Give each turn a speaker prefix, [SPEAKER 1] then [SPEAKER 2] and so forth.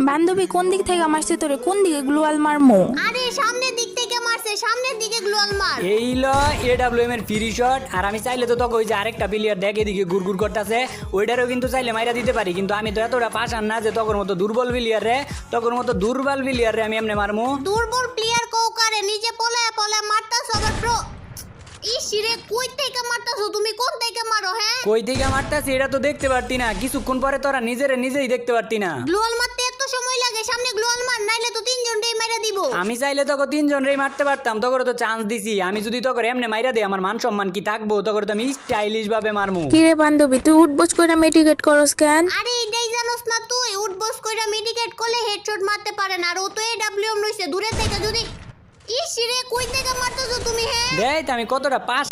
[SPEAKER 1] বান্ধবী কোন দিক থেকে মারছে তোরে? কোন দিকে গ্লোয়াল মারমো?
[SPEAKER 2] আরে সামনের দিক থেকে মারছে, সামনের দিকে গ্লোয়াল মার।
[SPEAKER 3] এই ল এডব্লিউএম এর ফ্রি শট। আর আমি চাইলে তো তোকে ওই যে আরেকটা প্লেয়ার দেখ এদিকে গুড়গুড় করতেছে, ওইটারও কিন্তু চাইলে মাইরা দিতে পারি, কিন্তু আমি তো এতটা পাশান না যে তোর মতো দুর্বল প্লেয়ার রে, তোর মতো দুর্বল প্লেয়ার রে আমি এমনি মারমু।
[SPEAKER 2] দুর্বল প্লেয়ার কৌকারে নিজে পলায়া পলায়া মারতাছ আবার প্রো। ইসিরে কই থেকে মারতাছো তুমি? কোন থেকে মারো? হ্যাঁ
[SPEAKER 3] কই থেকে মারতাছি এটা তো দেখতে পারতি না, কিছুক্ষণ পরে তোরা নিজেই দেখতে পারতি না।
[SPEAKER 2] গ্লোয়াল মারতে এত সময় লাগে? সামনে গ্লোয়াল মার, নাইলে তো তিনজনটাই মাইরা দিব।
[SPEAKER 3] আমি চাইলে তোকে তিনজনরেই মারতে পারতাম, তোকে তো চান্স দিছি। আমি যদি তোকে এমনি মাইরা দেই আমার মান সম্মান কি থাকবো? তোকে তো আমি স্টাইলিশ ভাবে মারমু।
[SPEAKER 1] কিরে বান্ধবী তুই উঠবোস কইরা মেডিকেট করস কেন?
[SPEAKER 2] আরে এটাই জানোস না তুই? উঠবস কইরা মেডিকেট করলে হেডশট মারতে পারে না, আর ও তো এডব্লিউএম রইছে দূরে থেকে। যদি ইসিরে কই থেকে মারতাছো তুমি? হ্যাঁ
[SPEAKER 3] দেখ আমি কতটা পাস